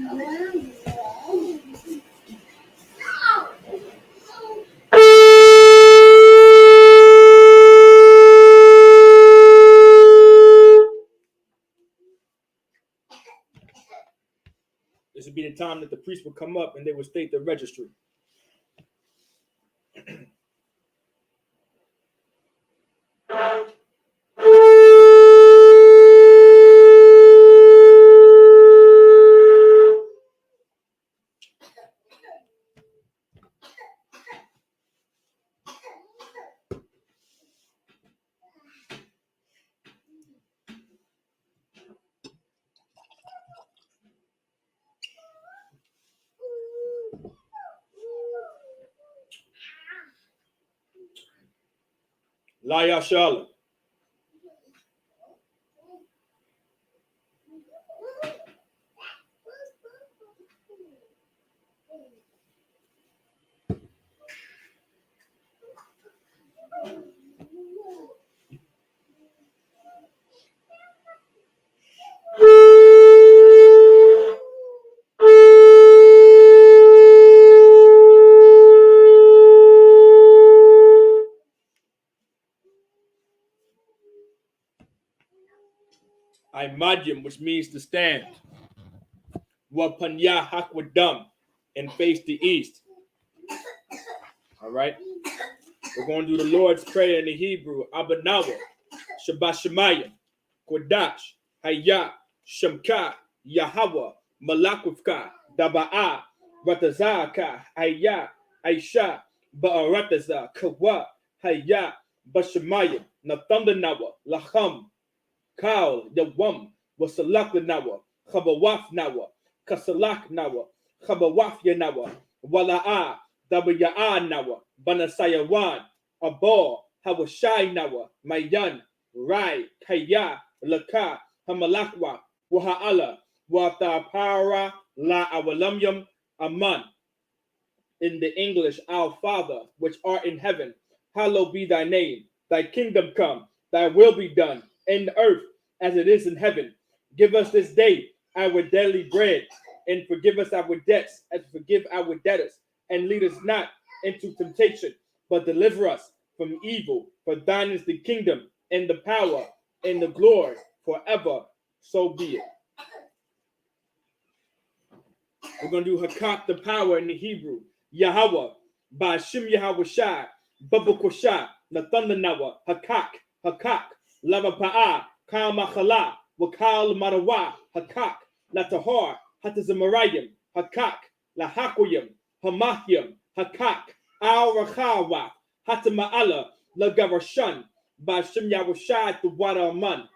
This would be the time that the priest would come up and they would state the registry. La Yashala. Imadyam, which means to stand. Wapanya Hakwadam, and face the east. All right. We're going to do the Lord's Prayer in the Hebrew. Abanawa, Shabashamayim, Kodash, Hayya, Shamka, Yahweh, Malakwifka, Daba'a, Ratazaka, Hayya, Aisha, Ba'arataza, Kawa, Hayya, Bashamayim, Nathundanawa, Lacham, Kaul, Yawam, Wasalakanawa, Chabawaf Nawa, Kasalak Nawa, Chabawaf Yanawa, Wala'a, Dabaya'a Nawa, Banasayawan, Abor, Hawashai Nawa, Mayan, Rai, Kaya, Laka, Hamalakwa, Waha'ala, Watapara, La Awalamyam, Aman. In the English, our Father, which art in heaven, hallowed be thy name. Thy kingdom come, thy will be done, in the earth as it is in heaven. Give us this day our daily bread, and forgive us our debts as we forgive our debtors. And lead us not into temptation, but deliver us from evil. For thine is the kingdom, and the power, and the glory, forever. So be it. We're going to do Hakak, the power, in the Hebrew. Yahweh, Bashim Yahweh Shai, Babakosha, Nathundanawa, Hakak, Hakak, Lavapa'a, Kal Machala, Wakal Marawa, Hakak, Latahar, Hatazamarayim, Hakak, Lahakoyim, Hamahyam, Hakak, Al Rachawa, Hatama'ala, Lagarashan, Bashim Yahushai, the Wadaman.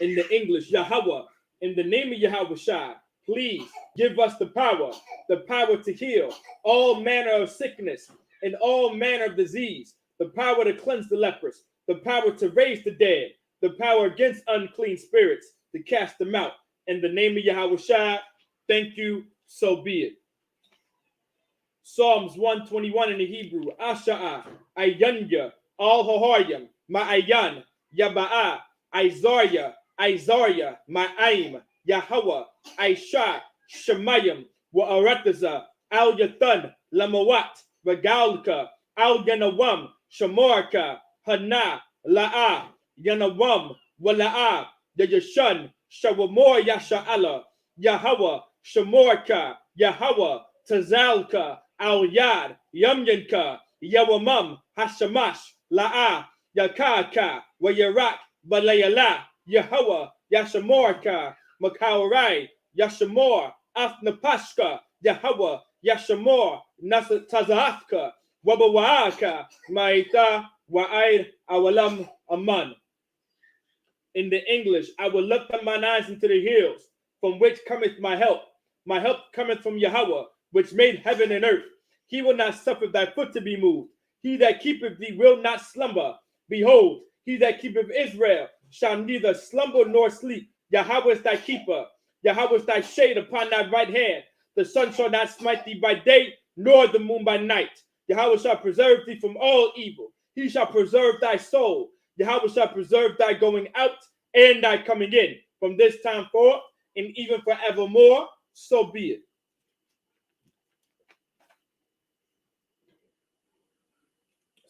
In the English, Yahweh, in the name of Yahushai, please give us the power to heal all manner of sickness and all manner of disease, the power to cleanse the lepers, the power to raise the dead, the power against unclean spirits, to cast them out. In the name of Yahushua, thank you, so be it. Psalms 121 in the Hebrew. Asha'a, Ayanya, Al-Hohoyam, Ma'ayan, Yaba'a, Isaiah, Ma'aim, Yahweh, Aisha, Shemayim, Wa'arataza, Al-Yathan, Lamawat, Regalka, Al-Yanawam, Shamorka, Hana, La'a, Yanawam, Wala'a, Yashan, Shawamor Yasha'ala, Yahweh, Shamorka, Yahweh, Tazalka, Al-Yad, Yamyanka, Yawamam, Hashamash, La'a, Yakaka, Wayarak, Balayala, Yahweh, Yashamorka, Makaurai, Yashamor, Afnapashka, Yahweh, Yashamor, Tazahka, Wabawaaka, Maita, Wa'aid, Awalam, Aman. In the English, I will lift up mine eyes into the hills, from which cometh my help. My help cometh from Yahweh, which made heaven and earth. He will not suffer thy foot to be moved. He that keepeth thee will not slumber. Behold, he that keepeth Israel shall neither slumber nor sleep. Yahweh is thy keeper. Yahweh is thy shade upon thy right hand. The sun shall not smite thee by day, nor the moon by night. Yahweh shall preserve thee from all evil. He shall preserve thy soul. Yahweh shall preserve thy going out and thy coming in from this time forth and even forevermore. So be it.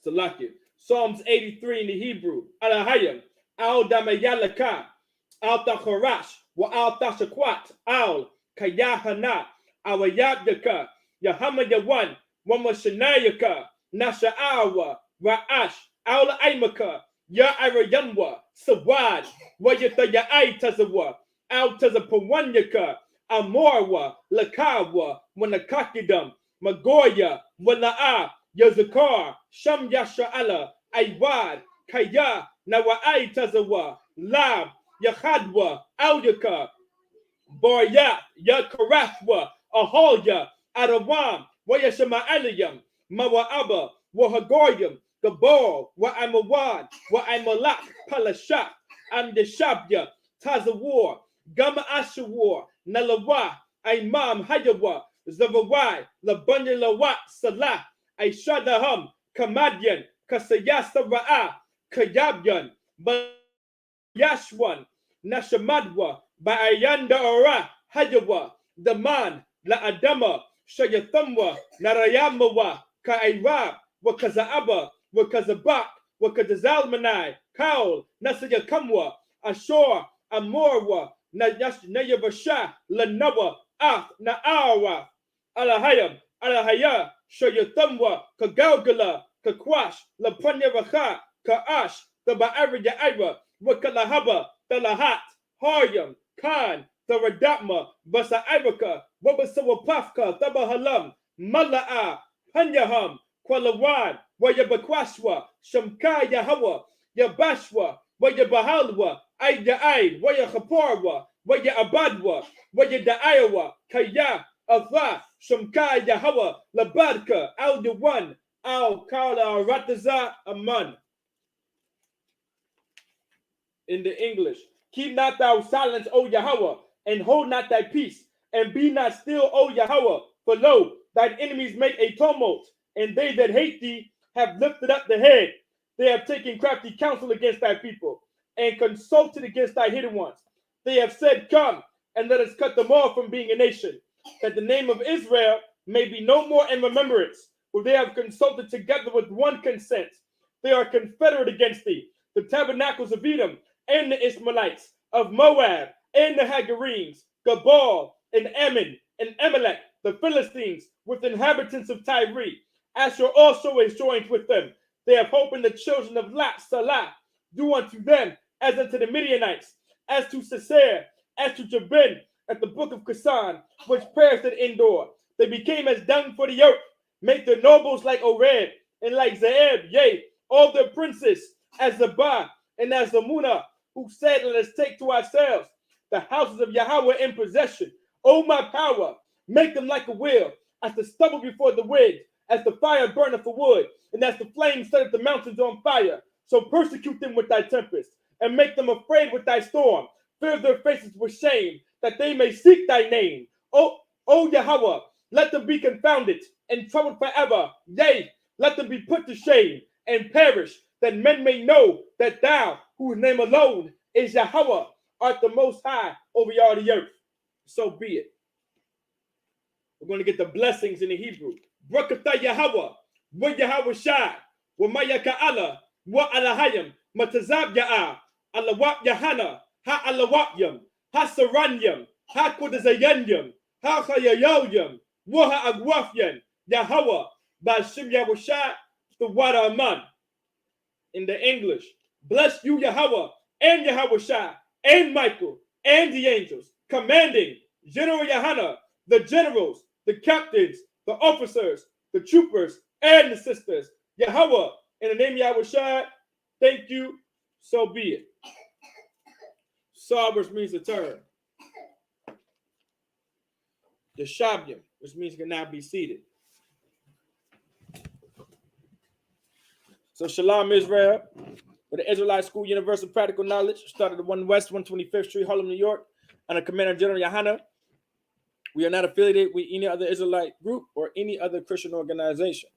Salakia. Psalms 83 in the Hebrew. Alahayim. Al damayalaka. Al tachorash. Wa al tashakwat. Al kayahana. Awayabdaka. Yahama yawan. Wamashanayaka. Nasha'awa. Ra'ash. Al aimaka. Ya arayamwa. Sawad. Wayata ya'ai tazawa. Al tazapawanyaka. Amorwa. Lakawa. Wanakakidam. Magoya. Wala'a. Yazakar, Sham Yasha'ala, Aywad, Kaya, Nawa'ai Tazawa, Lab, Yahadwa, Audaka, Barya, Yakarathwa, Ahalya, Adawam, Wayashama'aliyam, Mawa'aba, Wahagoyam, Gabal, Wa'amawad, Wa'amalak, Palashak, Amdeshabya, Tazawar, Gama Ashawar, Nalawa, Imam Hayawa, Zavawai, Labanya Lawat, Salah, Aishadaham, Kamadian, Kasayasa Ra'a, Kayabyan, Bayashwan, Nashamadwa, Bayanda Ora, Hajawa, Daman, La Adama, Shayathamwa, Narayamawa, Kairab, Wakazaaba, Wakazabak, Wakazalmanai, Kaul, Nasayakamwa, Ashor, Amorwa, Nayavasha, Lanawa, Naawa, Alahayam, Alahaya, Shayatamwa, Kagalgala, Kakwash, La Panyavaha, Kaash, the Ba'arja Ira, Wakalahaba, the Lahat, Haryam, Khan, the Radatma, Basa Iraka, Wabasawapafka, Tabahalam, Mala'a, Panyaham, Kwalawan, Wayabakwashwa, Shamka Yahawa, Yabashwa, Wayabahalwa, Aida Aid, Wayahaparwa, Wayabadwa, Wayadaayawa, Kaya, Atha, Shamka Yahawa, Labadka, Al Dewan, Al Kala Rataza Aman. In the English, keep not thou silence, O Yahweh, and hold not thy peace, and be not still, O Yahweh, for lo, thine enemies make a tumult, and they that hate thee have lifted up the head. They have taken crafty counsel against thy people, and consulted against thy hidden ones. They have said, come, and let us cut them off from being a nation, that the name of Israel may be no more in remembrance, for they have consulted together with one consent. They are confederate against thee, the tabernacles of Edom, and the Ishmaelites, of Moab, and the Hagarenes, Gabal, and Ammon, and Amalek, the Philistines, with inhabitants of Tyre. Asher also is joined with them. They have hope in the children of Lot, Salah. Do unto them as unto the Midianites, as to Sisera, as to Jabin, at the book of Kasan, which perished at Endor. They became as dung for the earth. Make their nobles like Oreb, and like Zeeb, yea, all their princes, as Zabah, and as Zamuna, who said, let us take to ourselves the houses of Yahweh in possession. O my power, make them like a wheel, as the stubble before the wind, as the fire burneth for wood, and as the flame setteth the mountains on fire. So persecute them with thy tempest, and make them afraid with thy storm. Fill their faces with shame, that they may seek thy name. O Yahweh, let them be confounded and troubled forever. Yea, let them be put to shame and perish, that men may know that thou, whose name alone is Yahweh, art the most high over all the earth. So be it. We're going to get the blessings in the Hebrew. Brakatha Yahweh, wa Yahweh Shai, wa Maya Ka'ala, wa Alahayim, Matazab Ya'a, Alawap Yahana, Ha Alawapyam, Ha Saranyam, Ha Kodazayanyam, Ha Chayayoyam, wa Ha Agwafyan, Yahweh, Bashim Yahweh Shai, the water Aman. In the English, bless you, Yahweh, and Yahweh Shai, and Michael, and the angels, commanding General Yahana, the generals, the captains, the officers, the troopers, and the sisters. Yahweh, in the name of Yahweh Shai, thank you, so be it. Saw, which means to turn. The Shabyam, which means can now be seated. So Shalom Israel, with the Israelite School Universal Practical Knowledge, started at 1 West 125th Street, Harlem, New York, under Commander General Yahana. We are not affiliated with any other Israelite group or any other Christian organization.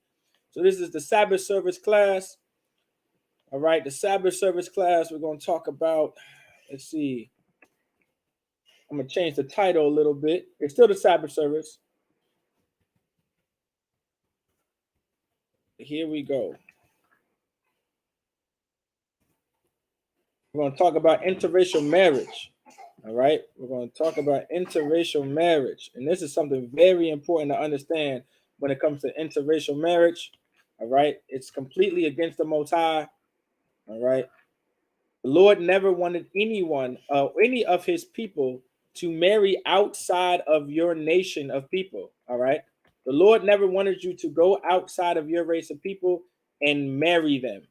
So this is the Sabbath service class. All right, the Sabbath service class, we're going to talk about, let's see, I'm gonna change the title a little bit. It's still the Sabbath service. Here we go. We're gonna talk about interracial marriage. All right, we're going to talk about interracial marriage, and this is something very important to understand when it comes to interracial marriage. All right, it's completely against the Most High. All right, the Lord never wanted anyone, any of His people, to marry outside of your nation of people. All right, the Lord never wanted you to go outside of your race of people and marry them.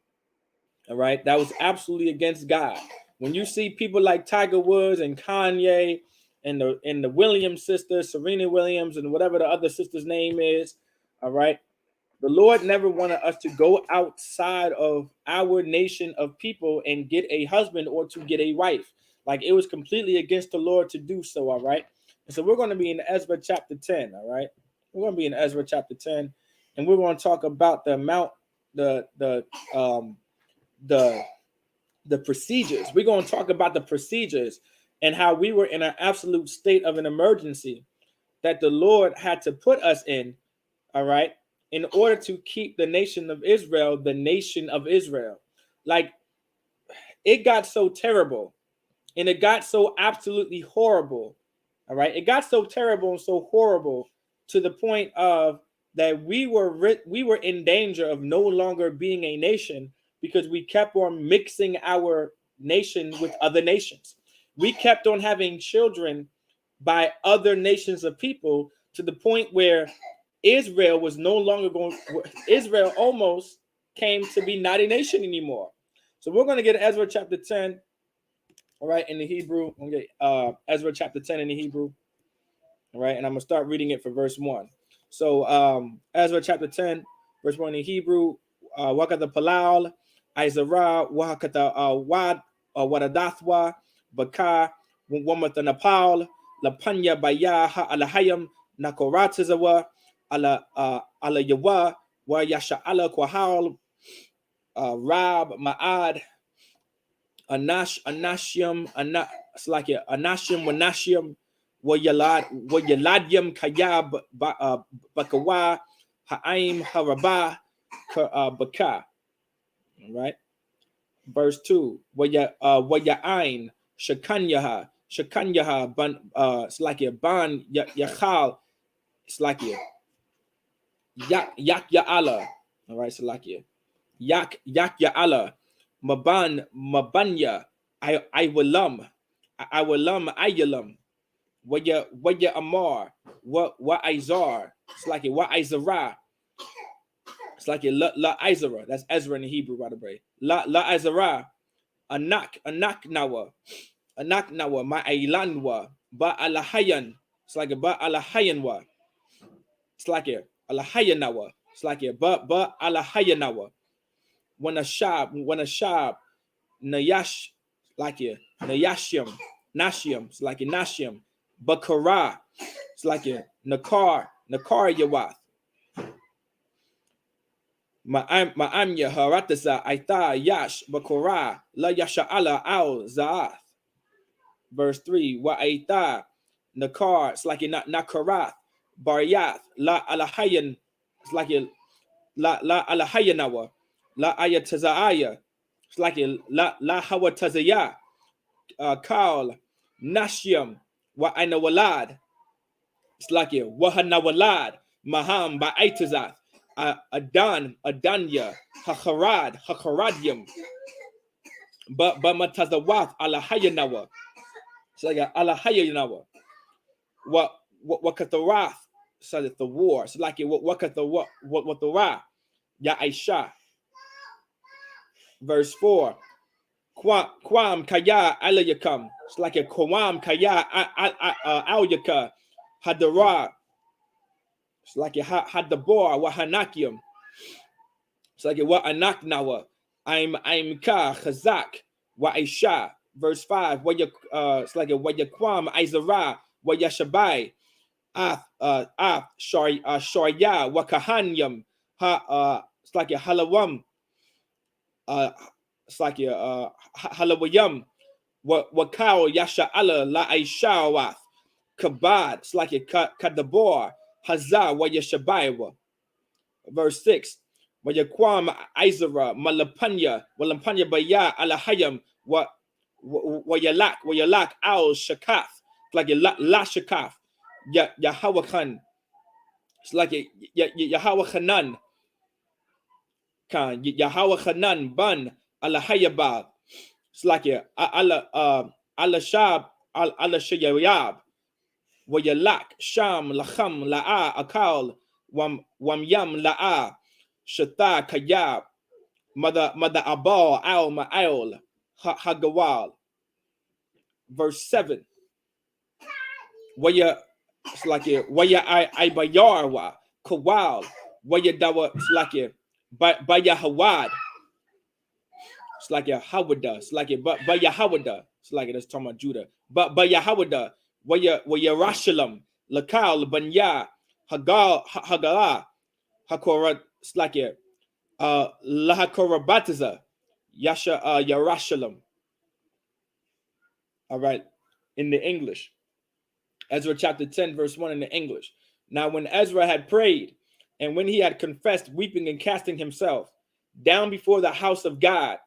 All right, that was absolutely against God. When you see people like Tiger Woods and Kanye and the Williams sisters, Serena Williams, and whatever the other sister's name is, all right, the Lord never wanted us to go outside of our nation of people and get a husband or to get a wife. Like, it was completely against the Lord to do so. All right, and so we're going to be in Ezra chapter 10. All right, we're going to be in Ezra chapter 10, and we're going to talk about the amount, the procedures. We're going to talk about the procedures and how we were in an absolute state of an emergency that the Lord had to put us in, all right, in order to keep the nation of Israel, the nation of Israel. Like, it got so terrible and it got so absolutely horrible, all right? It got so terrible and so horrible to the point of that we were in danger of no longer being a nation because we kept on mixing our nation with other nations. We kept on having children by other nations of people to the point where Israel was no longer going. Israel almost came to be not a nation anymore. So we're going to get Ezra chapter 10, all right, in the Hebrew. Okay, Ezra chapter 10 in the Hebrew. All right, and I'm going to start reading it for verse 1. So Ezra chapter 10, verse 1 in Hebrew. Wakata Palal, Izara, Wakata Wad, Wadadathwa, Baka, Wamata Nepal, Lapanya Baya, Alahayam, Nakoratizawa, Ala Yawa, Wa Yasha Ala Kwahal, Rab, Ma'ad, Anashium, Slakia, Anashium, Wanashium, Wayaladyam, Kayab, Bakawa, Ha'aim, Harabah, Baka. All right. Verse 2. Waya'ain, Shakanyaha, Slakia, Ban, Yachal, Slakia, Yak Ya'ala. All right, Slakia. Yak Ya'ala. Mabanya, Iwalam, Ayalam, Waya Amar, what Izar, it's like it, what Izara, it's like it, La Izara, that's Ezra in the Hebrew, by the way. La Izara, Anak Nawa, Ma Ailanwa, Ba Alahayan, it's like a Ba Alahayanwa, it's like it, Alahayanawa, it's like it, Ba Alahayanawa, when a shab, Nayash, like it, Nayashim, Nashium, it's like a Nashium, Bakara, it's like a Nakar Yawath, Ma'amya Haratasa, Aita Yash, Bakara, La Yasha'ala Al Zaath. Verse 3, Wa'aita, Nakar, it's like a Nakarath, Baryath, La Alahayan, it's like a La Alahayanawa, La Ayatazaya, it's like a La Hawatazaya, Kaal, Nashiam, Wa'anawalad, it's like a Wahanawalad, Maham, Ba'aitazath, Adanya, Hakaradium, but Matazawath, Alahayanawa, it's like a Alahayanawa, Wakatarath, so that the war, it's like a Wakatara, Ya Aisha. Verse 4. Kwam Kaya Alayakam. It's like a Kwam Kaya Alyaka Hadara. It's like a Hadabor Wahanakium. It's like a Wa Anaknawa. I'm Ka Chazak Wa Aisha. Verse 5. It's like a Wayakwam Izara Wayashabai. Sharya Wakahanyam. It's like a Halawam. It's like a Halawayam, Wakao Yasha'ala La Aishawath Kabad Slaki Kadabor Hazar Wayashabaiwa. Verse 6. Wayakwam Izra Malapanya Walampanya Baya Alahayam Wayalak Al Shakath. It's like La Shakath. Yahawakhan. It's like Yahawakhanan. Yahawakhanan Ban Alahayabad. It's like Allah Shab Allah Shayab. Wayalak Sham Lacham La'a Akal Wam Yam La'a Shata Kayab Mother Abal Al Ma'al Hagawal. Verse 7. Waya it's like Waya I Bayarwa Kawal Waya Dawa it's like Baya Hawad. It's like Hawada. It's like Baya Hawada. It's like that's talking about Judah. But Baya Hawada Waya Rashalam Lakal Banya Hagal Hagala Hakora it's like Lahakorabataza Yasha Yarashalam. All right, in the English. Ezra chapter 10, verse 1 in the English. Now, when Ezra had prayed, and when he had confessed, weeping and casting himself down before the house of God,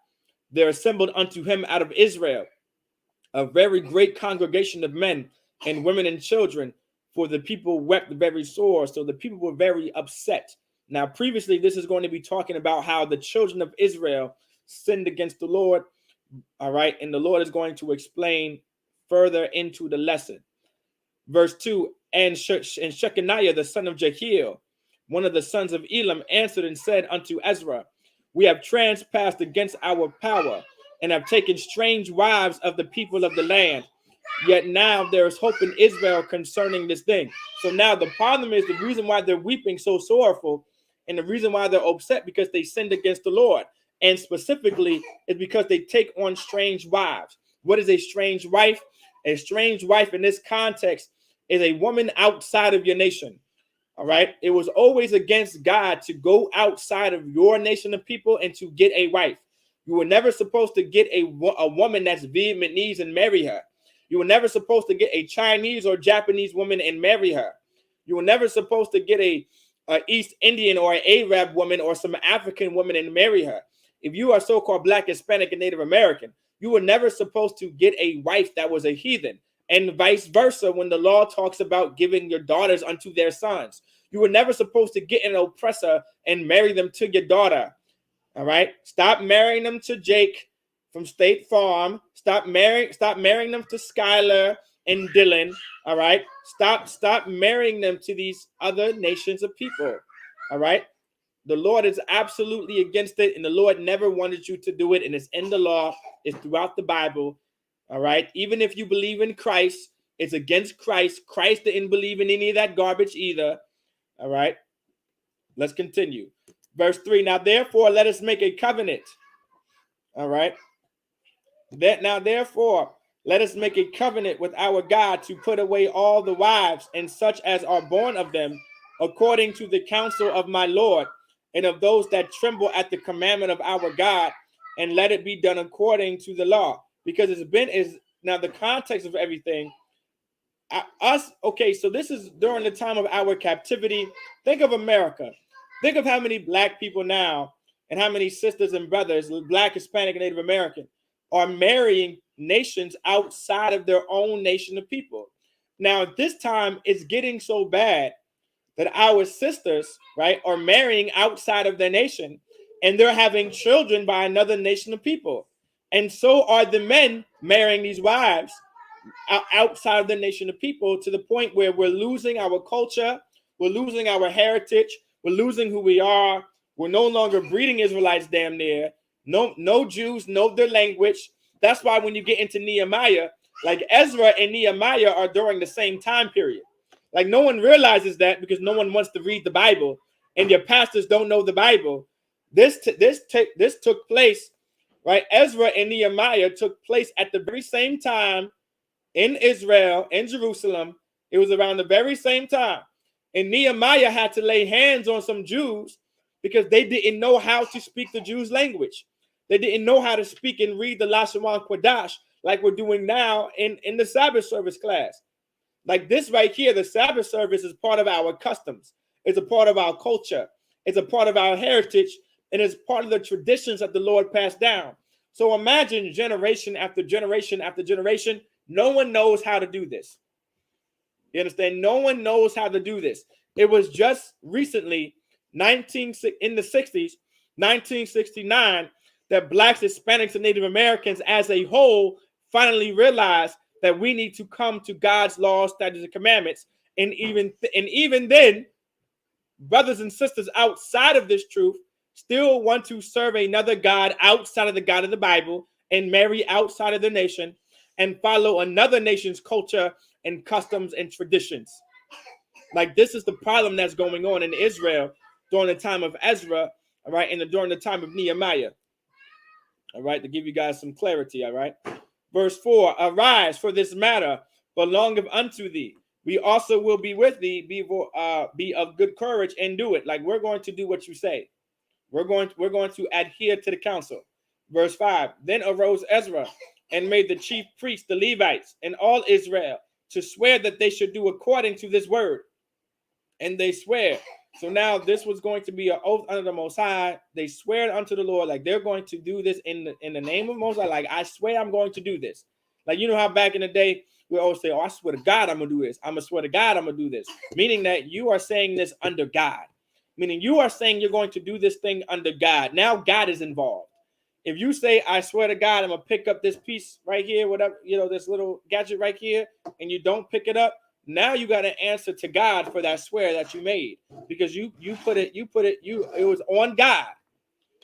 there assembled unto him out of Israel a very great congregation of men and women and children, for the people wept very sore. So the people were very upset. Now, previously, this is going to be talking about how the children of Israel sinned against the Lord. All right. And the Lord is going to explain further into the lesson. Verse 2, and Shechaniah, the son of Jehiel, one of the sons of Elam, answered and said unto Ezra, we have trespassed against our power and have taken strange wives of the people of the land. Yet now there is hope in Israel concerning this thing. So now the problem is the reason why they're weeping so sorrowful and the reason why they're upset because they sinned against the Lord. And specifically is because they take on strange wives. What is a strange wife? A strange wife in this context is a woman outside of your nation. All right. It was always against God to go outside of your nation of people and to get a wife. You were never supposed to get a woman that's Vietnamese and marry her. You were never supposed to get a Chinese or Japanese woman and marry her. You were never supposed to get a East Indian or an Arab woman or some African woman and marry her. If you are so-called Black, Hispanic, and Native American, you were never supposed to get a wife that was a heathen. And vice versa, when the law talks about giving your daughters unto their sons, you were never supposed to get an oppressor and marry them to your daughter. All right. Stop marrying them to Jake from State Farm. Stop marrying them to Skylar and Dylan. All right. Stop marrying them to these other nations of people. All right. The Lord is absolutely against it, and the Lord never wanted you to do it, and it's in the law. It's throughout the Bible. All right. Even if you believe in Christ, it's against Christ. Christ didn't believe in any of that garbage either. All right. Let's continue. Verse 3. Now, therefore, let us make a covenant. All right. Now, therefore, let us make a covenant with our God to put away all the wives and such as are born of them, according to the counsel of my Lord, and of those that tremble at the commandment of our God, and let it be done according to the law. Because now the context of everything. Okay, so this is during the time of our captivity. Think of America. Think of how many Black people now and how many sisters and brothers, Black, Hispanic, and Native American, are marrying nations outside of their own nation of people. Now, at this time, it's getting so bad that our sisters, right, are marrying outside of their nation, and they're having children by another nation of people. And so are the men marrying these wives outside of the nation of people, to the point where we're losing our culture, we're losing our heritage, we're losing who we are. We're no longer breeding Israelites damn near. No Jews know their language. That's why when you get into Nehemiah, like Ezra and Nehemiah are during the same time period. Like no one realizes that because no one wants to read the Bible, and your pastors don't know the Bible. This took place, right? Ezra and Nehemiah took place at the very same time in Israel, in Jerusalem. It was around the very same time. And Nehemiah had to lay hands on some Jews because they didn't know how to speak the Jews' language. They didn't know how to speak and read the Lashon Kodash like we're doing now in the Sabbath service class. Like this right here, the Sabbath service is part of our customs. It's a part of our culture. It's a part of our heritage, and it's part of the traditions that the Lord passed down. So imagine generation after generation after generation, no one knows how to do this. You understand? No one knows how to do this. It was just recently, in the 60s, 1969, that Blacks, Hispanics, and Native Americans as a whole finally realized that we need to come to God's laws, statutes, and commandments. And even then, brothers and sisters outside of this truth still want to serve another God outside of the God of the Bible and marry outside of the nation and follow another nation's culture and customs and traditions. Like this is the problem that's going on in Israel during the time of Ezra, all right, and during the time of Nehemiah. All right, to give you guys some clarity, all right. Verse 4, arise, for this matter belongeth unto thee. We also will be with thee, be of good courage and do it. Like we're going to do what you say. We're going to adhere to the counsel. Verse 5, then arose Ezra and made the chief priests, the Levites, and all Israel to swear that they should do according to this word. And they swear. So now this was going to be an oath under the Most High. They swear unto the Lord, like they're going to do this in the name of Most High. Like I swear I'm going to do this. Like you know how back in the day we always say, "Oh, I swear to God I'm gonna do this. I'm gonna swear to God I'm gonna do this." Meaning that you are saying this under God. Meaning you are saying you're going to do this thing under God. Now God is involved. If you say, "I swear to God I'm gonna pick up this piece right here, whatever this little gadget right here," and you don't pick it up. Now you got to answer to God for that swear that you made, because it was on God.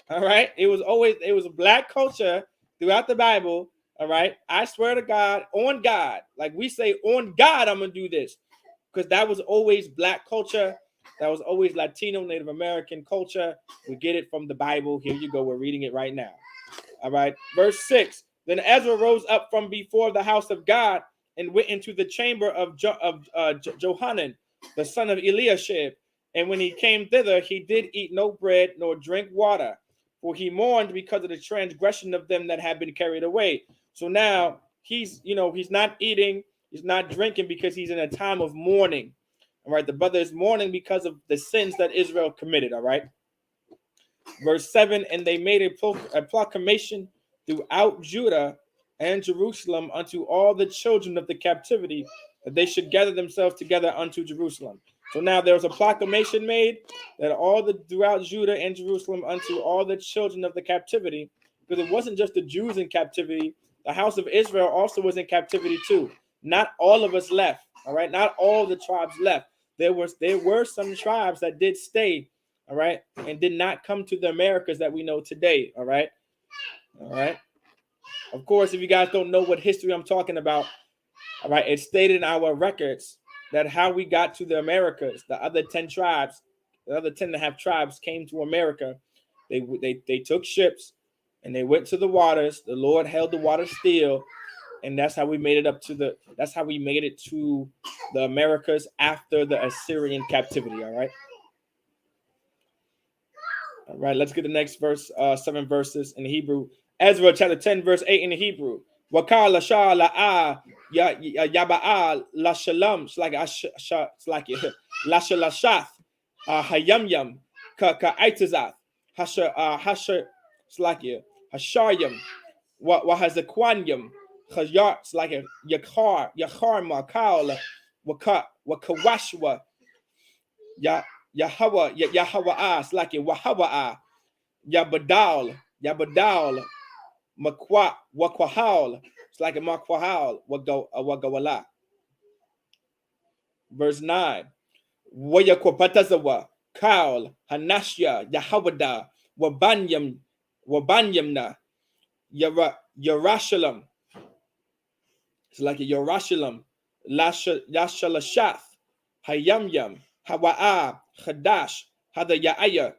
All right. It was a Black culture throughout the Bible. All right. I swear to God, on God. Like we say, on God, I'm going to do this, because that was always Black culture. That was always Latino, Native American culture. We get it from the Bible. Here you go. We're reading it right now. All right. Verse 6. Then Ezra rose up from before the house of God and went into the chamber of Johanan, the son of Eliashib. And when he came thither, he did eat no bread nor drink water, for he mourned because of the transgression of them that had been carried away. So now he's not eating, he's not drinking, because he's in a time of mourning. All right, the brother is mourning because of the sins that Israel committed. All right. Verse 7, and they made a proclamation throughout Judah and Jerusalem unto all the children of the captivity, that they should gather themselves together unto Jerusalem. So now there was a proclamation made that throughout Judah and Jerusalem unto all the children of the captivity, because it wasn't just the Jews in captivity. The house of Israel also was in captivity too. Not all of us left. All right, not all the tribes left. There were some tribes that did stay. All right, and did not come to the Americas that we know today. All right. Of course, if you guys don't know what history I'm talking about, all right, it's stated in our records that how we got to the Americas, the other 10 tribes, the other 10 and a half tribes came to America. They took ships and they went to the waters. The Lord held the water still, and that's how we made it to the Americas after the Assyrian captivity. All right. All right, let's get the next verse, 7 verses in Hebrew. Ezra chapter 10, verse 8 in the Hebrew. Wakal la sha la a yaba'a la shalom. It's like la shalashath hayam yam ka aitazath hasha. It's like hasharyam wahazakwanyam chayat. It's like a yakharma kaula wakawashwa Yahweh it's like Wahawah Yabadal Wakwahal. It's like a Makwahal Wagawala. Verse 9. Wayakwapatazawa Kaul Hanashya Yahawada Wabanyamna Yerushalayim. It's like a Yerushalayim Yashalashath Hayamyam Hawa'a Hadash Hada Ya'aya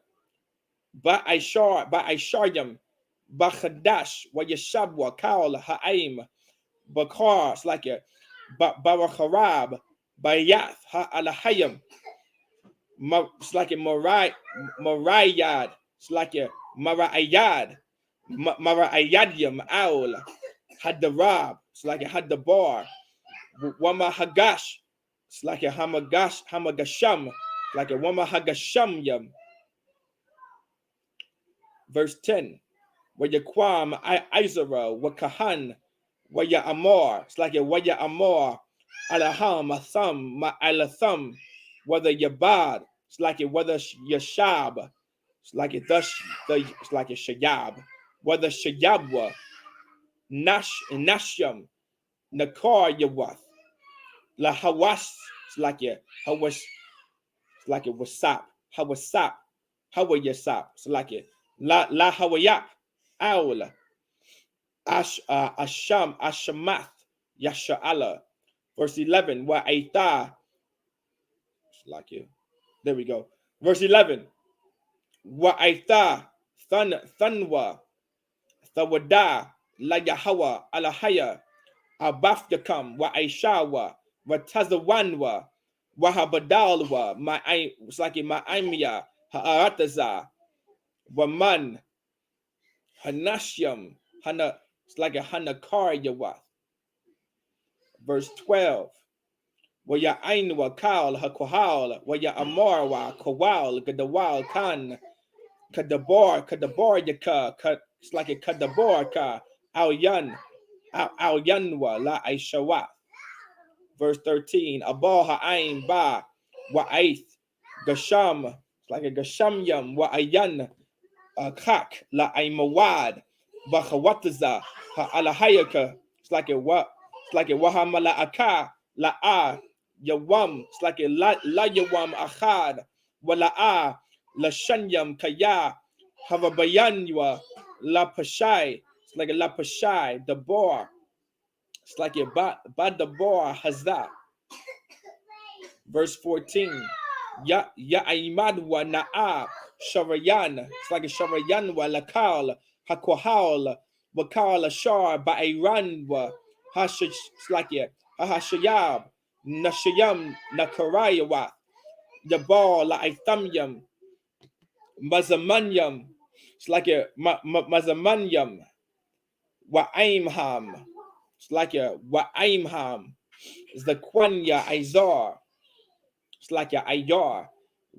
Ba'isharyam Ba'chadash Wayashabwa Kaul Ha'aim Bakar. It's like a Baracharab Bayath Ha'alahayam. It's like a Marayad. It's like a Marayad Marayadyam Aul Hadarab, it's like a Hadabar. Wama Hagash, it's like a Hamagasham, like a Wama Hagasham Yam. Verse 10. Wayaquam Izra, Wakahan, Waya Amor, it's like a Waya Amor, Alaham, Atham, Ma Alatham, whether Yabad, it's like a whether Yashab, it's like a thus, it's like a Shayab, whether Shayabwa, Nashyam, Nakar Yawath, La Hawas, it's like a Hawas, it's like a Wasap, Hawasap, Hawayasap, it's like a La Hawayap, Aula. Asham, Ashamath, Yasha'ala. Verse 11, wa aitha. Like you. There we go. Verse 11. Wa aitha, Thanwa, Thawada, La Yahawa, Alahaya, Abafyakam, wa Aishawa, wa Tazawanwa, wa Habadalwa, it's like my Aimia, Ha'arataza, wa Man, Hanashyam, Hana. It's like a Hanakar Yawath. Verse 12. Waya Ainwa Kaal Hakohal, Waya Amarwa, Kowal, Gadawal Khan, Kadabar Yaka, it's like a Kadabar Ka, Al Yanwa, La Aishawath. Verse 13. Abal Ha'ain Ba, Wa'aith, Gasham, it's like a Gashamyam, Wa'ayan, Kak, La Aimawad, Bahawataza, Alahayaka, it's like a what? It's like a Wahamala Aka, La A, Yawam, it's like a La Yawam Achad, Wala A, La Shanyam Kaya, Havabayanwa, La Pashai, it's like a La Pashai, the Boar, it's like a Bad the Boar Hazah. Verse 14. Ya Aimad wa Na'a, Sharayan, it's like a Sharayan wa Lakal, Hakohal, Wakal Ashar, Ba'airan wa Hashish, it's like a Hashayab, Nashayam, Nakarayawa, Yabal, La Aithamyam, Mazamanyam, it's like a Mazamanyam, Wa Aimham, it's like a Wa Aimham, it's the Kwanya Izar. It's like a ayar.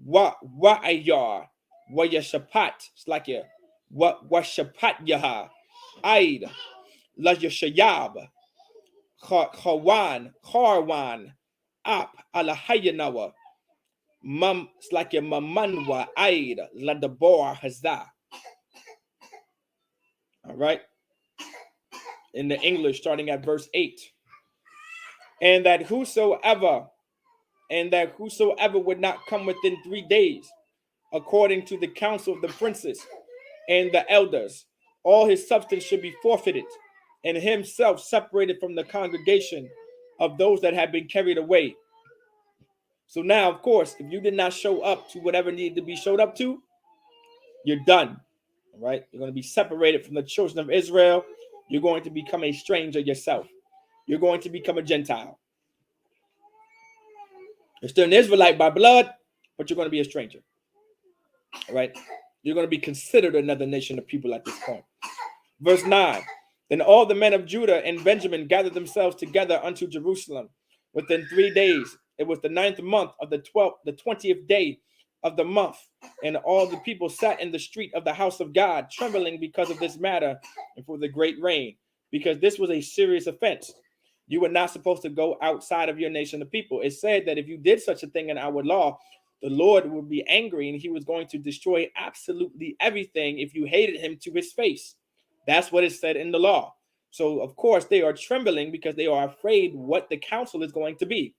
Wa ayar. Wa yashapat. It's like a wa shapat yaha. Aid. La yashayab. Kharwan. Ap ala hayanawa. Mum. It's like a mamanwa. Aid. La dabor hazah. All right. In the English, starting at verse 8. And that whosoever would not come within 3 days, according to the counsel of the princes and the elders, all his substance should be forfeited, and himself separated from the congregation of those that had been carried away. So now, of course, if you did not show up to whatever needed to be showed up to, you're done. All right? You're going to be separated from the children of Israel. You're going to become a stranger yourself. You're going to become a Gentile. You're still an Israelite by blood, but you're going to be a stranger. All right? You're going to be considered another nation of people at this point. Verse 9. Then all the men of Judah and Benjamin gathered themselves together unto Jerusalem within 3 days. It was the 9th month of the 20th day of the month. And all the people sat in the street of the house of God, trembling because of this matter and for the great rain, because this was a serious offense. You were not supposed to go outside of your nation of people. It said that if you did such a thing in our law, the Lord would be angry and he was going to destroy absolutely everything if you hated him to his face. That's what it said in the law. So, of course, they are trembling because they are afraid what the counsel is going to be.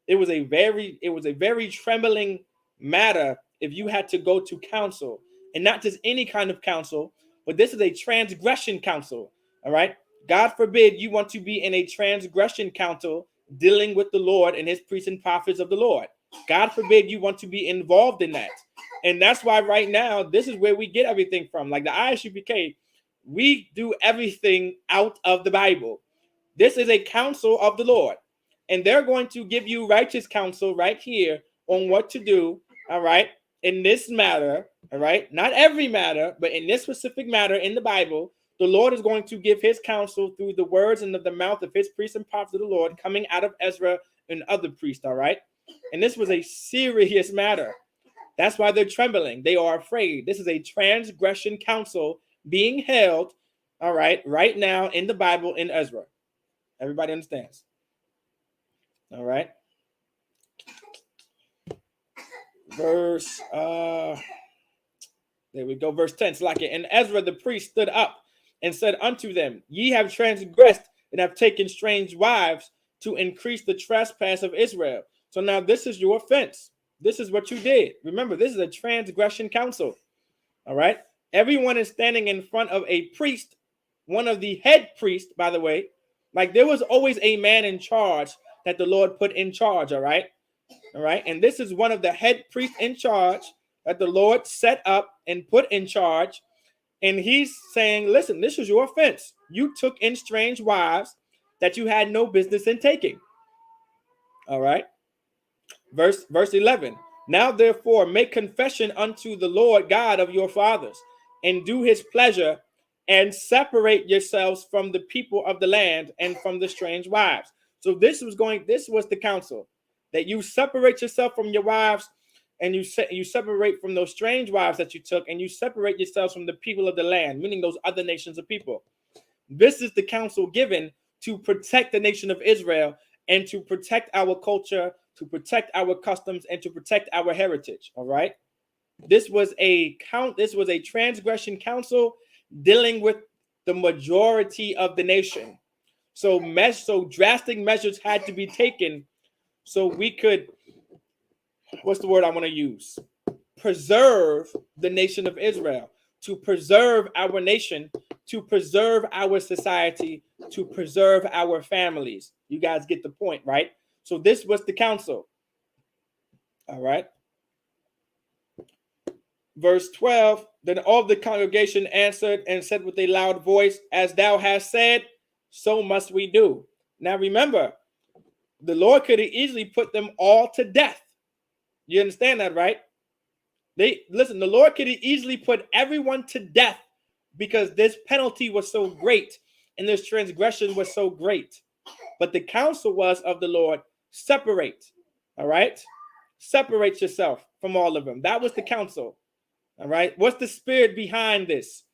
It was a very trembling matter if you had to go to counsel, and not just any kind of counsel, but this is a transgression counsel. All right. God forbid you want to be in a transgression council dealing with the Lord and his priests and prophets of the Lord. God forbid you want to be involved in that. And that's why right now, this is where we get everything from. Like the ISUPK, we do everything out of the Bible. This is a counsel of the Lord. And they're going to give you righteous counsel right here on what to do, all right, in this matter, all right? Not every matter, but in this specific matter in the Bible, the Lord is going to give his counsel through the words and of the mouth of his priests and prophets of the Lord coming out of Ezra and other priests, all right? And this was a serious matter. That's why they're trembling. They are afraid. This is a transgression council being held, all right now in the Bible in Ezra. Everybody understands? All right. Verse, there we go. Verse 10. It's like it. And Ezra the priest stood up and said unto them, ye have transgressed and have taken strange wives to increase the trespass of Israel. So now this is your offense. This is what you did. Remember, this is a transgression council. All right. Everyone is standing in front of a priest, one of the head priests, by the way. Like there was always a man in charge that the Lord put in charge. All right. All right. And this is one of the head priests in charge that the Lord set up and put in charge. And he's saying, listen, this is your offense. You took in strange wives that you had no business in taking. All right. Verse 11. Now, therefore, make confession unto the Lord God of your fathers and do his pleasure and separate yourselves from the people of the land and from the strange wives. So this was the counsel, that you separate yourself from your wives and you separate from those strange wives that you took, and you separate yourselves from the people of the land, meaning those other nations of people. This is the counsel given to protect the nation of Israel and to protect our culture, to protect our customs, and to protect our heritage. All right. This was a transgression council dealing with the majority of the nation. So drastic measures had to be taken so we could, what's the word I want to use? Preserve the nation of Israel, to preserve our nation, to preserve our society, to preserve our families. You guys get the point, right? So this was the counsel. All right. Verse 12, then all the congregation answered and said with a loud voice, as thou hast said, so must we do. Now remember, the Lord could have easily put them all to death. You understand that, right? The Lord could have easily put everyone to death because this penalty was so great and this transgression was so great. But the counsel was of the Lord, separate. All right. Separate yourself from all of them. That was the counsel. All right. What's the spirit behind this?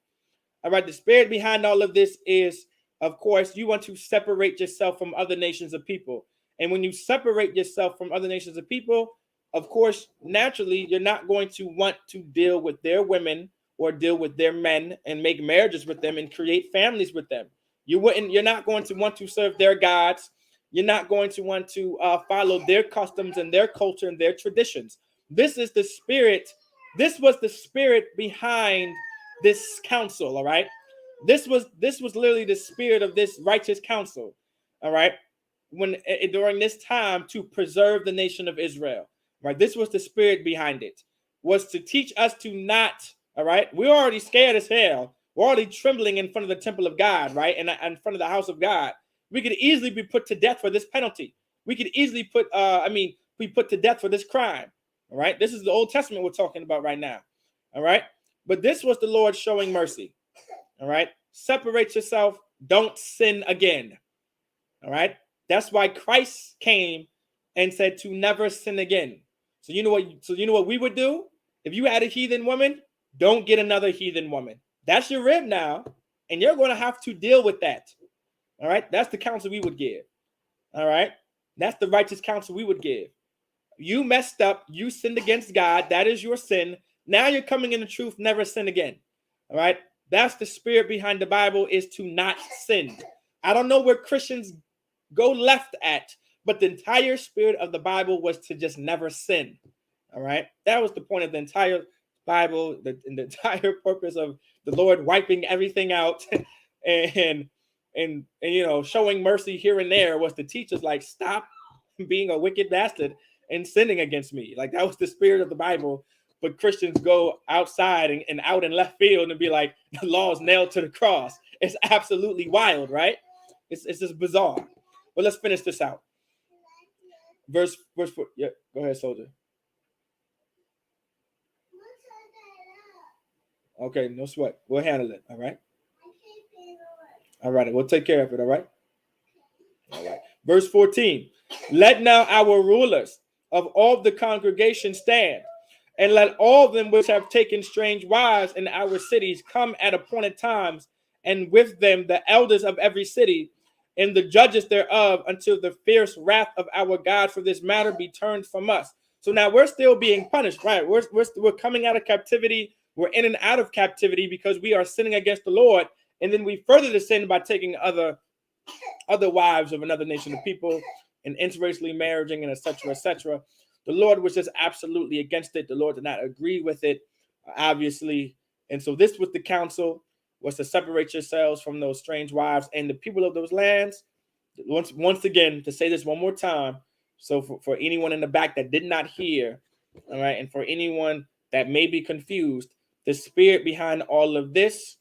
All right. The spirit behind all of this is, of course, you want to separate yourself from other nations of people. And when you separate yourself from other nations of people, of course, naturally, you're not going to want to deal with their women or deal with their men and make marriages with them and create families with them. You're not going to want to serve their gods. You're not going to want to follow their customs and their culture and their traditions. This is the spirit. This was the spirit behind this counsel. All right. This was literally the spirit of this righteous counsel. All right. During this time to preserve the nation of Israel. Right. This was the spirit behind it, was to teach us to not. All right. We're already scared as hell. We're already trembling in front of the temple of God. Right. And in front of the house of God. We could easily be put to death for this penalty. We could easily be put to death for this crime. All right. This is the Old Testament we're talking about right now. All right. But this was the Lord showing mercy. All right. Separate yourself. Don't sin again. All right. That's why Christ came and said to never sin again. So you know what we would do? If you had a heathen woman, don't get another heathen woman. That's your rib now. And you're going to have to deal with that. All right. That's the counsel we would give. All right. That's the righteous counsel we would give. You messed up. You sinned against God. That is your sin. Now you're coming in the truth. Never sin again. All right. That's the spirit behind the Bible, is to not sin. I don't know where Christians go left at, but the entire spirit of the Bible was to just never sin. All right. That was the point of the entire Bible, the entire purpose of the Lord wiping everything out and showing mercy here and there was to teach us, like, stop being a wicked bastard and sinning against me. Like, that was the spirit of the Bible. But Christians go outside and out in left field and be like, the law is nailed to the cross. It's absolutely wild, right? It's just bizarre. But let's finish this out. Verse 4. Yeah, go ahead, soldier. Okay, no sweat. We'll handle it. All right. All right, we'll take care of it. All right. All right. Verse 14. Let now our rulers of all the congregation stand, and let all them which have taken strange wives in our cities come at appointed times, and with them the elders of every city, and the judges thereof, until the fierce wrath of our God for this matter be turned from us. So now we're still being punished, right? We're coming out of captivity. We're in and out of captivity because we are sinning against the Lord, and then we further the sin by taking other wives of another nation of people and interracially marrying and etc. etc. The Lord was just absolutely against it. The Lord did not agree with it, obviously. And so this was the counsel, was to separate yourselves from those strange wives and the people of those lands. Once again, to say this one more time, so for anyone in the back that did not hear, all right, and for anyone that may be confused, the spirit behind all of this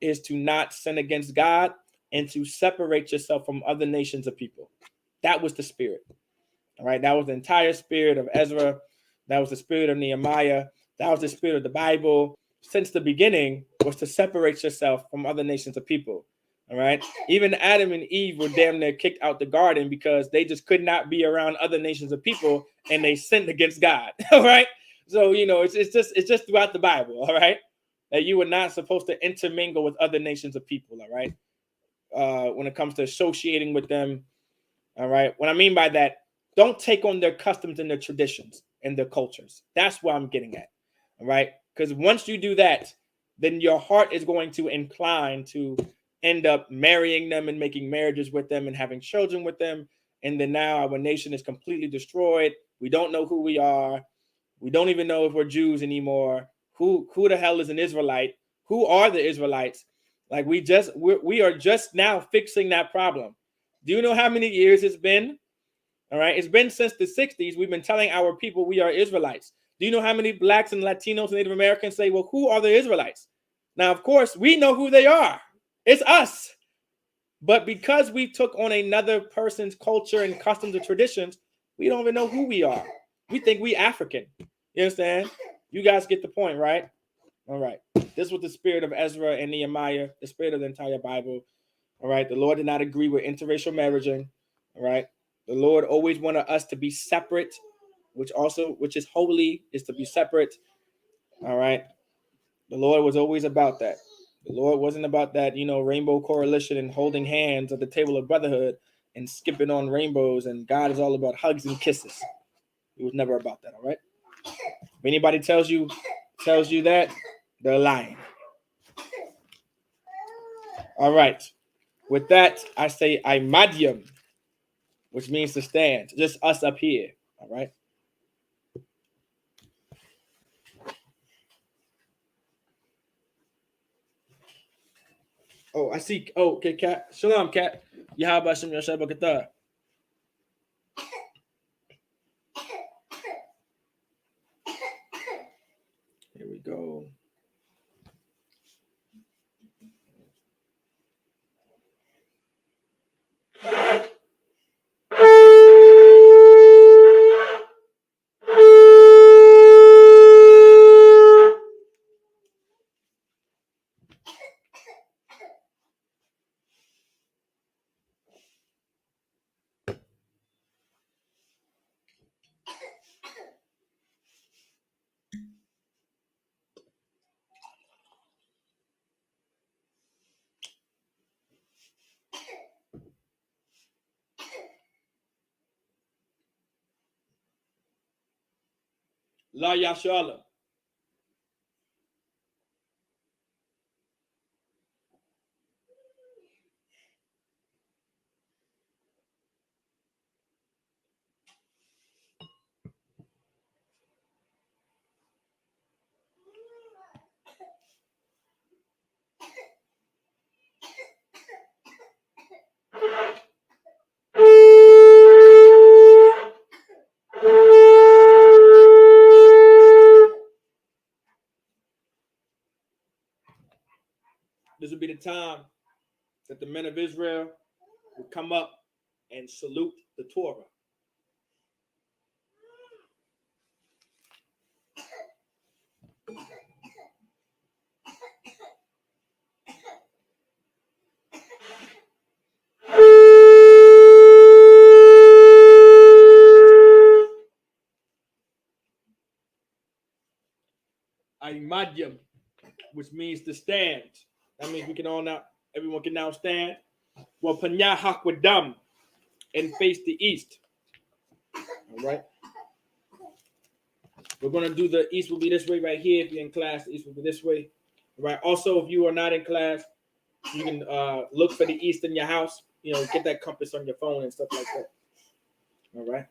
is to not sin against God and to separate yourself from other nations of people. That was the spirit. All right. That was the entire spirit of Ezra. That was the spirit of Nehemiah. That was the spirit of the Bible. Since the beginning, was to separate yourself from other nations of people. All right. Even Adam and Eve were damn near kicked out the garden because they just could not be around other nations of people and they sinned against God. All right. So, it's just throughout the Bible. All right. That you were not supposed to intermingle with other nations of people. All right. When it comes to associating with them. All right. What I mean by that, don't take on their customs and their traditions and their cultures. That's what I'm getting at. All right. Because once you do that, then your heart is going to incline to end up marrying them and making marriages with them and having children with them. And then now our nation is completely destroyed. We don't know who we are. We don't even know if we're Jews anymore. Who the hell is an Israelite? Who are the Israelites? Like we are just now fixing that problem. Do you know how many years it's been? All right. It's been since the 60s. We've been telling our people we are Israelites. Do you know how many blacks and Latinos and Native Americans say, well, who are the Israelites? Now, of course, we know who they are. It's us. But because we took on another person's culture and customs and traditions, we don't even know who we are. We think we African. You understand? You guys get the point, right? All right. This was the spirit of Ezra and Nehemiah, the spirit of the entire Bible. All right. The Lord did not agree with interracial marrying. All right. The Lord always wanted us to be separate, which is holy, is to be separate. All right. The Lord was always about that. The Lord wasn't about that, rainbow coalition and holding hands at the table of brotherhood and skipping on rainbows. And God is all about hugs and kisses. It was never about that. All right. If anybody tells you that, they're lying. All right. With that, I say imadium, which means to stand. Just us up here. All right. Oh, I see. Oh, okay, Cat. Shalom, Cat. Yahaba Shem Yashab Kata. Here we go. La Yashala. This would be the time that the men of Israel would come up and salute the Torah. Aymadyam, which means to stand. That means we can all now, everyone can now stand. Well, Panya Hakwadam, and face the east. All right. We're going to do the east will be this way right here. If you're in class, the east will be this way. All right. Also, if you are not in class, you can look for the east in your house. You know, get that compass on your phone and stuff like that. All right.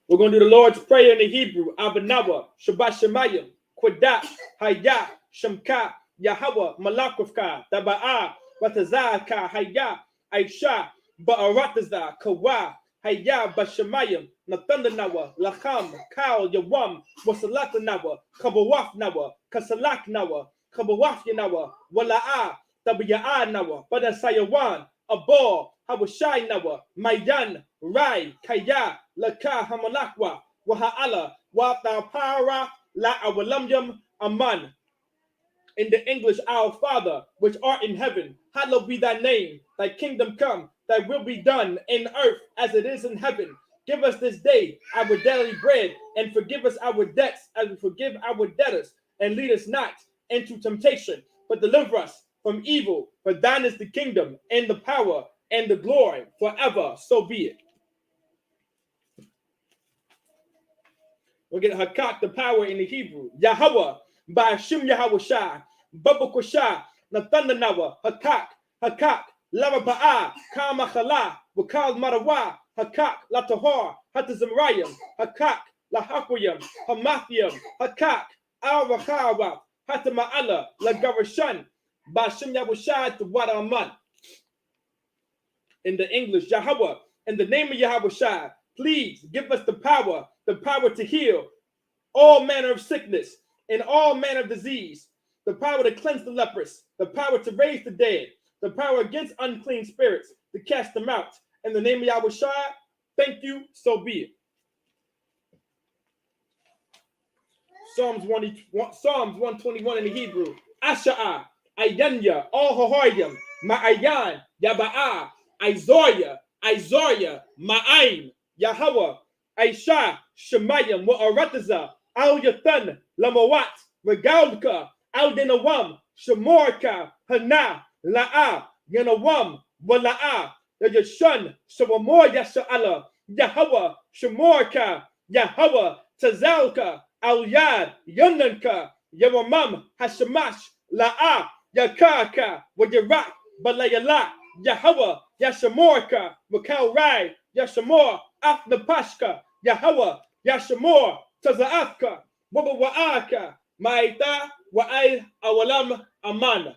We're going to do the Lord's Prayer in the Hebrew. Abanawa, Shabbat Shemayim, Kwadah, Hayah, Shamka, Yahweh, Malakufka, Daba'a, Ratazaka, Hayah, Aisha, Ba'aratazah, Kawa, Hayah, Bashamayim, Nathundanawa, Lacham, Kal, Yawam, Wasalakanawa, Kabawaf Nawa, Kasalak Nawa, Kabawaf Yanawa, Wala'a, Tabiya'a Nawa, Badasayawan, Abor, Hawashai Nawa, Mayan, Rai, Kaya, Laka Hamalakwa, Waha'ala, Watapara, La Awalamyam, Aman. In the English, our Father, which art in heaven, hallowed be thy name. Thy kingdom come, thy will be done in earth as it is in heaven. Give us this day our daily bread, and forgive us our debts as we forgive our debtors. And lead us not into temptation, but deliver us from evil. For thine is the kingdom, and the power, and the glory forever. So be it. We'll get Hakak, the power in the Hebrew. Yahweh, Ba'ashim Yahweh Shah, Babakosha, Nathanawa, Hakak, Hakak, Lava Ba'a, Kamachala, Wakal Marawa, Hakak, Latahor, Hatazamrayam, Hakak, Lahakwayam, Hamathiam, Hakak, Al Rahawa, Hatama'ala, Lagarashan, Ba'ashim Yahweh Shah, to Wadaman. In the English, Yahweh, in the name of Yahweh Shah, please give us the power to heal all manner of sickness and all manner of disease, the power to cleanse the lepers, the power to raise the dead, the power against unclean spirits, to cast them out. In the name of Yahweh Shah, thank you, so be it. Psalms 121 in the Hebrew. Asha'a, Ayanya, All Hohoyam, Ma'ayan, Yaba'a, Izoya, Ma'aim, Yahweh, Aisha, Shemayim, Wa'arataza, Al Yathan, Lamawat, Regalka, Al Denawam, Shemorka, Hana, La'a, Yanawam, Wala'a, Yashun, Shawamor Yasha'ala, Yahweh, Shemorka, Yahweh, Tazalka, Al Yad, Yunanka, Yawamam, Hashamash, La'a, Yakaka, Wayarak, Balayala, Yahweh, Yashamorka, Makal Rai, Yashamor, Afnapashka, Yahweh, Yashamor, Tazaafka, Wabawaaka, Maita, Wa'ai, Awalam, Aman.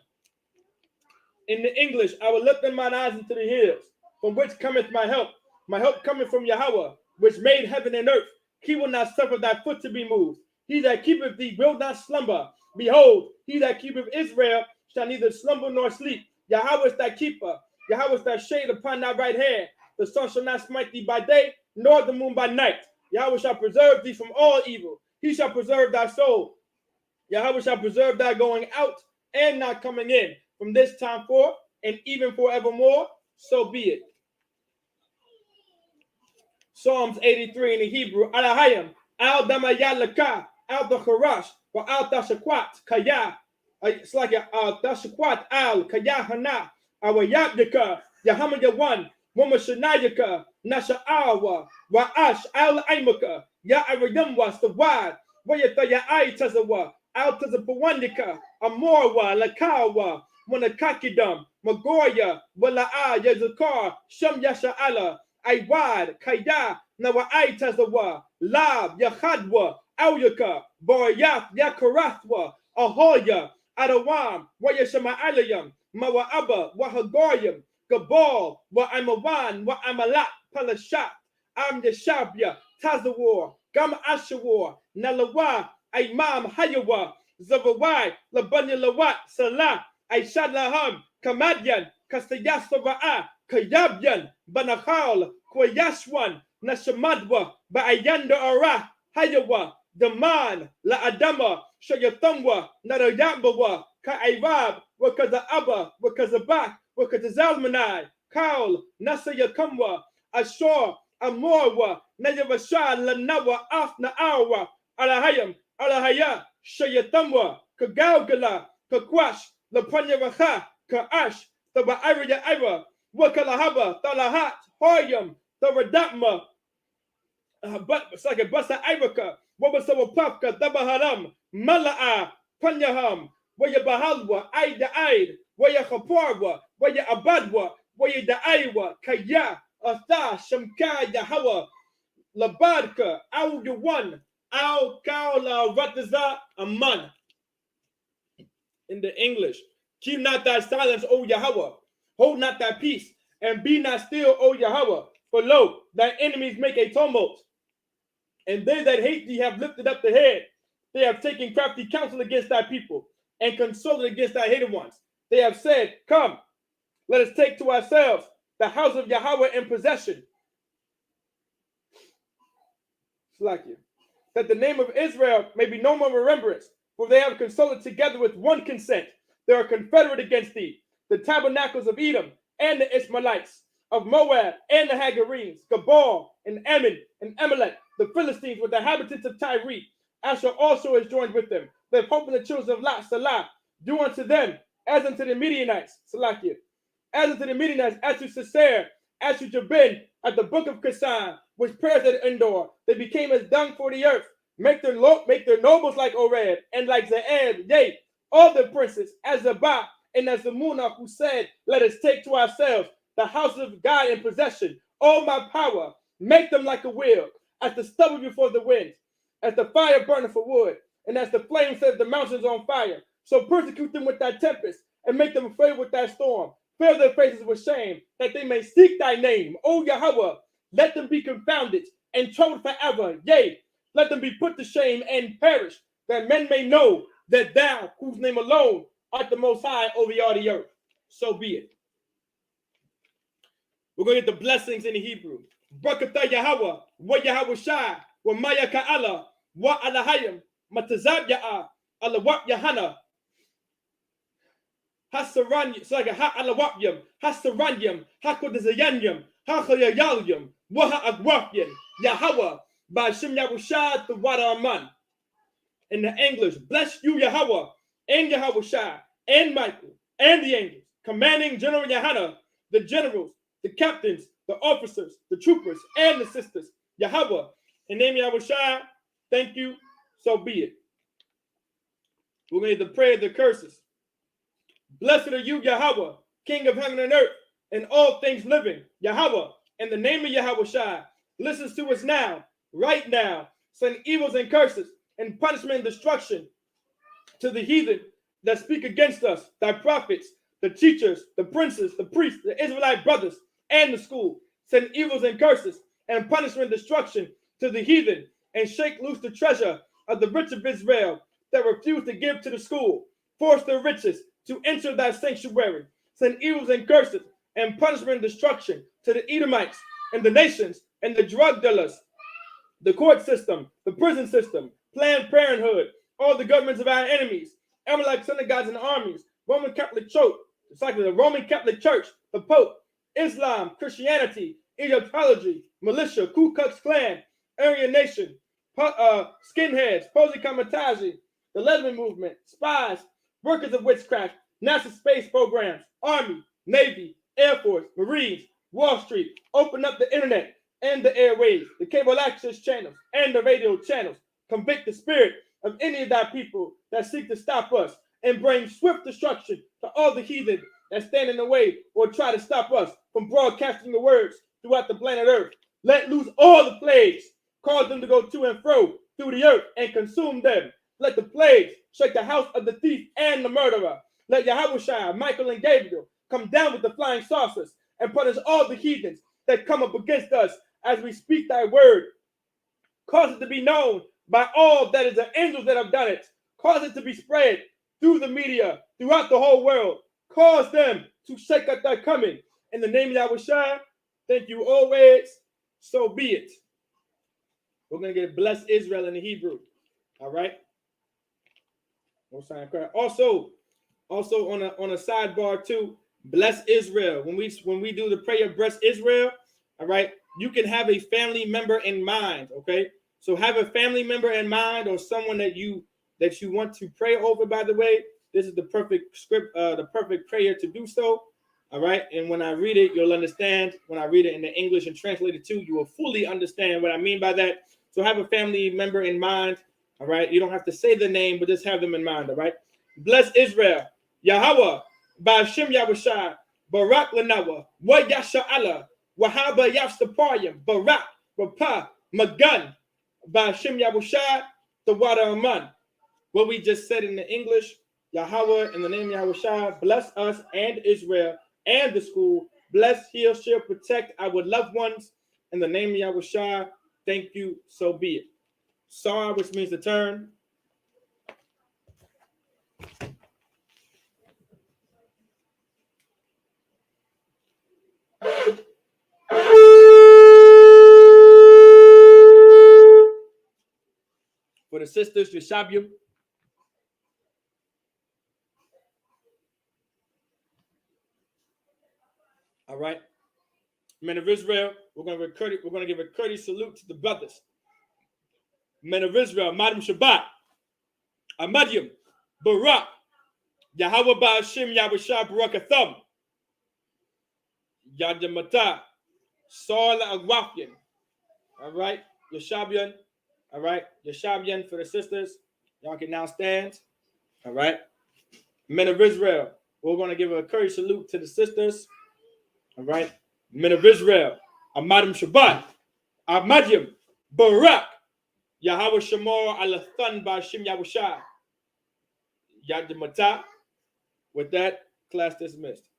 In the English, I will lift mine eyes into the hills, from which cometh my help. My help cometh from Yahweh, which made heaven and earth. He will not suffer thy foot to be moved. He that keepeth thee will not slumber. Behold, he that keepeth Israel shall neither slumber nor sleep. Yahweh is thy keeper. Yahweh is thy shade upon thy right hand. The sun shall not smite thee by day, nor the moon by night. Yahweh shall preserve thee from all evil. He shall preserve thy soul. Yahweh shall preserve thy going out and not coming in, from this time forth and even forevermore. So be it. Psalms 83 in the Hebrew. Alahayim, al damayalaka, al dacharash, wa al tashakwat, kaya. It's like al tashakwat, al kaya hana, awayabdika, Yahamayawan, Wamashanayaka, Nasha'awa, Wa'ash, Al Aimaka, Ya Arayamwa, Sawad, Wayataya Ai Tazawa, Al Tazapawandika, Amorwa, Lakawa, Wanakakidam, Magoya, Wala'a, Yazakar, Sham Yasha'ala, Aiwad, Kaya, Nawa'ai Tazawa, Lab, Yahadwa, Auyaka, Boyath, Yakarathwa, Ahoya, Adawam, Wayashama'alayam, Mawa'aba, Wahagoyam, Gabal, wa Amawan, wa Amalat, Palashat, Am Yashabya, Tazawar, Gam Ashawar, Nalawa, Imam Hayawa, Zavawai, Labanya Lawat, Salah, Aishad Laham, Kamadyan, Kastayasava'a, Kayabyan, Banahal, Kwayashwan, Nashamadwa, Ba'ayanda Ara, Hayawa, Daman, La Adama, Shayathamwa, Narayambawa, Ka'irab, Wakazaaba, Wakazabak, Wakatazalmanai, Kaul, Nasayakamwa, Ashor, Amorwa, Nayavasha, Lanawa, Afna Awa, Alahayam, Alahaya, Shayatamwa, Kagalgala, Kakwash, Lapanyavaha, Kaash, the Ba'ira Ira, Wakalahaba, Talahat, Hoyam, the Radatma, but it's like a Basa Iraka, Wabasawa Pafka, Dabaharam, Mala'a, Panyaham, Waya Bahalwa, Aida Aid, Waya Kaparwa, Waya Abadwa, Waya Daiwa, Kaya, Atha, Shamka, Yahawa, Labadka, Al Yuwan, Al Kaula Rataza, Aman. In the English, keep not thy silence, O Yahweh, hold not thy peace, and be not still, O Yahweh, for lo, thy enemies make a tumult, and they that hate thee have lifted up the head. They have taken crafty counsel against thy people, and consulted against thy hated ones. They have said, come, let us take to ourselves the house of Yahweh in possession. Slakia. That the name of Israel may be no more remembrance, for they have consulted together with one consent. They are confederate against thee, the tabernacles of Edom and the Ishmaelites, of Moab and the Hagarenes, Gabal and Ammon and Amalek, the Philistines with the inhabitants of Tyre. Asher also is joined with them. They have hope in the children of Lot, Salah. Do unto them as unto the Midianites, Salakia, as unto the Midianites, as to Sisera, as to Jabin, at the book of Kasan, which prayers at Endor. They became as dung for the earth. Make their nobles like Oreb and like Zeeb, yea, all the princes, as Zabah and as the Munach, who said, let us take to ourselves the house of God in possession. O my power, make them like a wheel, as the stubble before the wind, as the fire burneth for wood, and as the flame sets the mountains on fire. So persecute them with thy tempest, and make them afraid with thy storm. Fill their faces with shame, that they may seek thy name. O Yahweh, let them be confounded and troubled forever. Yea, let them be put to shame and perish, that men may know that thou, whose name alone, art the most high over all the earth. So be it. We're going to get the blessings in the Hebrew. Barakatah Yahweh, wa Yahweh Shai, wa Maya Ka'ala, wa Alahayim, Matazab Ya'ah, Alawap Yahana, Hasaranyam, Saga Ha Alawapyam, Hasaranyam, Hakodazayanyam, Hachayayalyam, Waha Agwapian, Yahweh, by Shem Yahushua the Wadaman. In the English, bless you, Yahweh, and Yahweh Shai, and Michael, and the angels, commanding General Yahana, the generals, the captains, the officers, the troopers, and the sisters. Yahweh, in the name of Yahweh Shai, thank you, so be it. We're going to pray the curses. Blessed are you, Yahweh, King of heaven and earth, and all things living. Yahweh, in the name of Yahweh Shai, listens to us now, right now, send evils and curses, and punishment and destruction to the heathen that speak against us, thy prophets, the teachers, the princes, the priests, the Israelite brothers, and the school. Send evils and curses, and punishment and destruction to the heathen, and shake loose the treasure of the rich of Israel that refuse to give to the school. Force their riches to enter thy sanctuary. Send evils and curses, and punishment and destruction to the Edomites, and the nations, and the drug dealers, the court system, the prison system, Planned Parenthood, all the governments of our enemies, Amalek synagogues and armies, Roman Catholic Church, the Roman Catholic Church, the Pope, Islam, Christianity, Egyptology, militia, Ku Klux Klan, Aryan Nation, skinheads, Posey Kamataji, the lesbian movement, spies, workers of witchcraft, NASA space programs, Army, Navy, Air Force, Marines, Wall Street, open up the internet and the airwaves, the cable access channels, and the radio channels. Convict the spirit of any of thy people that seek to stop us, and bring swift destruction to all the heathen that stand in the way or try to stop us from broadcasting the words throughout the planet Earth. Let loose all the plagues, cause them to go to and fro through the earth and consume them. Let the plagues shake the house of the thief and the murderer. Let Yahushua, Michael, and Gabriel come down with the flying saucers and punish all the heathens that come up against us as we speak thy word. Cause it to be known by all that is the angels that have done it. Cause it to be spread through the media, throughout the whole world. Cause them to shake up thy coming. In the name of Yahushua, thank you always. So be it. We're going to get bless Israel in the Hebrew. All right? Also on a sidebar too, bless Israel. When we do the prayer, bless Israel, all right, you can have a family member in mind, okay? So have a family member in mind, or someone that you that you want to pray over, by the way, this is the perfect script, the perfect prayer to do so. All right. And when I read it, you'll understand. When I read it in the English and translate it too, you will fully understand what I mean by that. So have a family member in mind. All right. You don't have to say the name, but just have them in mind. All right. Bless Israel. Yahweh. Ba'ashem Yahushai. Barak Lanawa. Wa Yasha Allah. Wahaba Yafstapayim. Barak. Rapa. Magan. Ba'ashem Yahushai. The water Aman. What we just said in the English. Yahweh, in the name of Yahushua, bless us and Israel and the school. Bless, heal, shield, protect our loved ones. In the name of Yahushua, thank you, so be it. Sar, which means to turn. For the sisters, Yeshabium. All right. Men of Israel, we're going to give a courteous salute to the brothers. Men of Israel, Madam Shabbat, Amadyam, Barak, Yahweh Ba'ashim, Yahushua Barakatham, Yadamata, Saul Agwafian. All right. Yeshabian. All right. Yeshabian for the sisters. Y'all can now stand. All right. Men of Israel, we're going to give a courteous salute to the sisters. All right. Men of Israel, Amadim Shabbat, Amadim, Barak, Yahweh Shamor Alathan Bashim Yahushai, Yadimata. With that, class dismissed.